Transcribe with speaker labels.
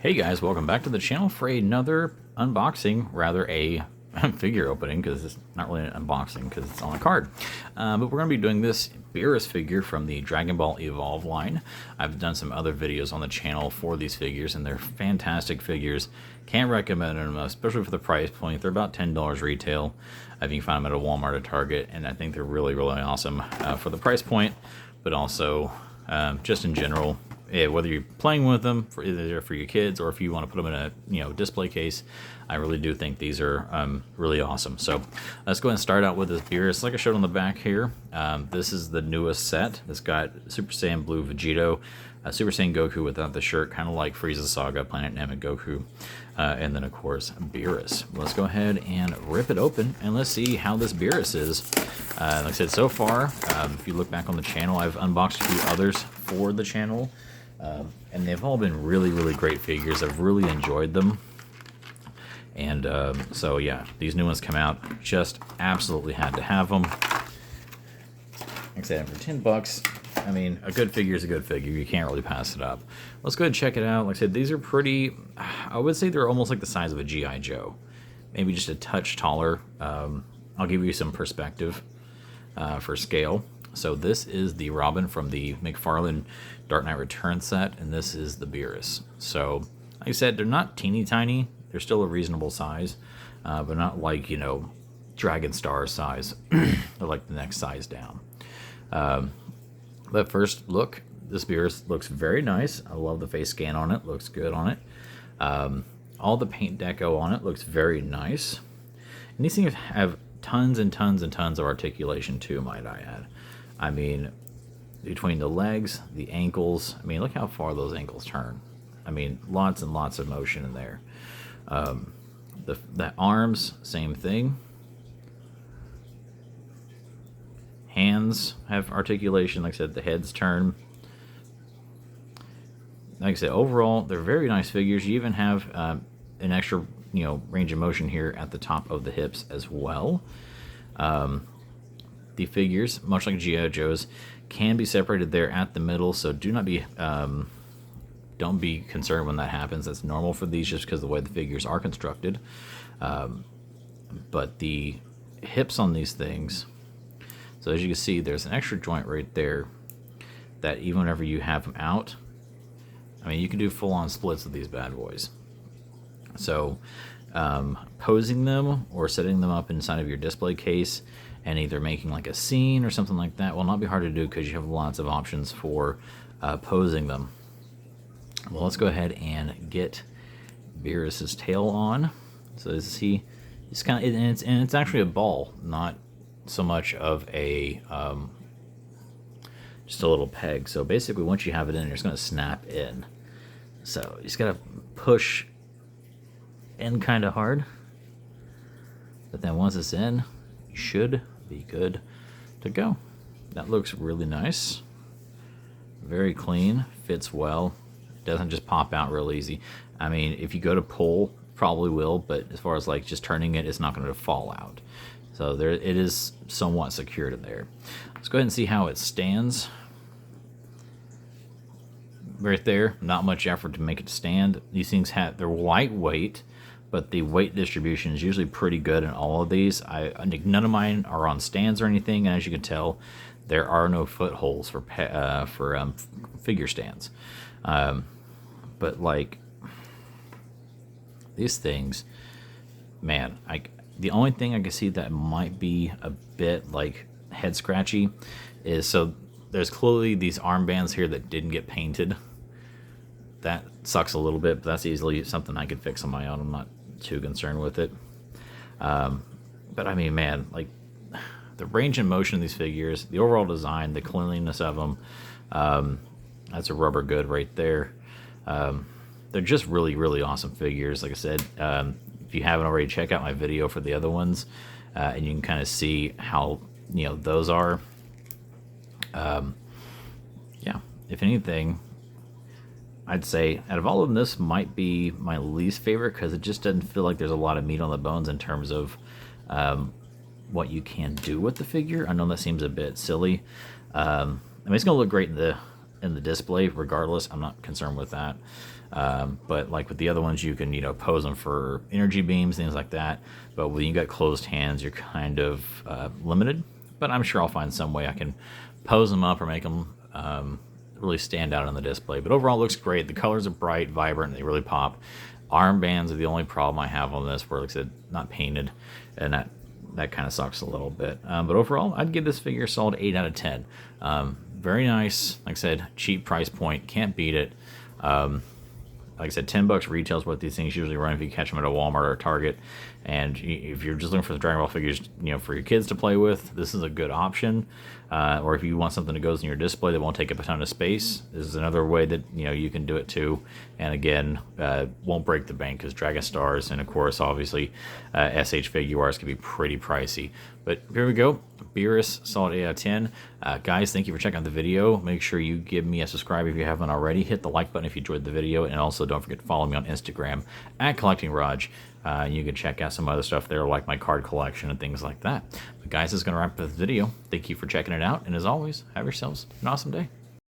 Speaker 1: Hey guys, welcome back to the channel for another unboxing, rather a figure opening, because it's not really an unboxing because it's on a card. But we're going to be doing this Beerus figure from the Dragon Ball Evolve line. I've done some other videos on the channel for these figures, and they're fantastic figures. Can't recommend them, especially for the price point. They're about $10 retail. You can find them at a Walmart or Target, and I think they're really, really awesome for the price point, but also just in general. Whether you're playing with them for either for your kids or if you want to put them in a display case, I really do think these are really awesome. So let's go ahead and start out with this Beerus. Like I showed on the back here, this is the newest set. It's got Super Saiyan Blue Vegito, Super Saiyan Goku without the shirt, kind of like Frieza's Saga, Planet Namek Goku, and then of course Beerus. Let's go ahead and rip it open and let's see how this Beerus is. Like I said, so far, if you look back on the channel, I've unboxed a few others for the channel. And they've all been really, really great figures. I've really enjoyed them. And so, yeah, these new ones come out. Just absolutely had to have them. Like I said, for $10, I mean, a good figure is a good figure. You can't really pass it up. Let's go ahead and check it out. Like I said, these are pretty, I would say they're almost like the size of a G.I. Joe. Maybe just a touch taller. I'll give you some perspective for scale. So this is the Robin from the McFarlane Dark Knight Returns set, and this is the Beerus. So, like I said, they're not teeny tiny. They're still a reasonable size, but not like, Dragon Star size. They're like the next size down. But first look, this Beerus looks very nice. I love the face scan on it. Looks good on it. All the paint deco on it looks very nice. And these things have tons and tons and tons of articulation too, might I add. I mean, between the legs, the ankles, I mean, look how far those ankles turn. I mean, lots and lots of motion in there. The arms, same thing. Hands have articulation. Like I said, the heads turn. Like I said, overall, they're very nice figures. You even have an extra, range of motion here at the top of the hips as well. The figures, much like G.I. Joe's, can be separated there at the middle, so do not be, don't be concerned when that happens. That's normal for these just because of the way the figures are constructed. But the hips on these things, so as you can see, there's an extra joint right there that even whenever you have them out, I mean, you can do full-on splits with these bad boys. So posing them or setting them up inside of your display case and either making like a scene or something like that will not be hard to do because you have lots of options for posing them. Well, let's go ahead and get Beerus's tail on. So as you see, it's kind of, and it's actually a ball, not so much of a just a little peg. So basically, once you have it in, it's going to snap in. So you just got to push in kind of hard, but then once it's in, you should be good to go. That looks really nice, very clean, fits well, doesn't just pop out real easy. I mean, if you go to pull, probably will, but as far as like just turning it, it's not going to fall out. So there, it is somewhat secured in there. Let's go ahead and see how it stands. Right there, not much effort to make it stand. These things they're lightweight, but the weight distribution is usually pretty good in all of these. None of mine are on stands or anything, and as you can tell, there are no footholds for figure stands. But like these things, man, the only thing I can see that might be a bit like head scratchy is, so there's clearly these armbands here that didn't get painted. That sucks a little bit, but that's easily something I could fix on my own. I'm not too concerned with it. But I mean, man, like the range and motion of these figures, the overall design, the cleanliness of them, that's a rubber good right there. They're just really, really awesome figures. Like I said, if you haven't already, check out my video for the other ones, and you can kind of see how those are. Yeah, if anything, I'd say out of all of them, this might be my least favorite because it just doesn't feel like there's a lot of meat on the bones in terms of what you can do with the figure. I know that seems a bit silly. I mean, it's going to look great in the display regardless. I'm not concerned with that. But like with the other ones, you can, you know, pose them for energy beams, things like that. But when you got closed hands, you're kind of limited. But I'm sure I'll find some way I can pose them up or make them really stand out on the display. But overall, it looks great. The colors are bright, vibrant, they really pop. Armbands are the only problem I have on this, where, like I said, not painted, and that kind of sucks a little bit. But overall, I'd give this figure a solid 8 out of 10. Very nice. Like I said, cheap price point, can't beat it. Like I said, $10 retail is what these things usually run if you catch them at a Walmart or a Target. And if you're just looking for the Dragon Ball figures, you know, for your kids to play with, this is a good option. Or if you want something that goes in your display that won't take up a ton of space, this is another way that, you know, you can do it too. And again, won't break the bank, because Dragon Stars and, of course, obviously, SH Figuarts can be pretty pricey. But here we go. Beerus, solid 8 out of 10. Guys, thank you for checking out the video. Make sure you give me a subscribe if you haven't already. Hit the like button if you enjoyed the video. And also don't forget to follow me on Instagram at CollectingRaj. You can check out some other stuff there, like my card collection and things like that. But guys, this is going to wrap up this video. Thank you for checking it out. And as always, have yourselves an awesome day.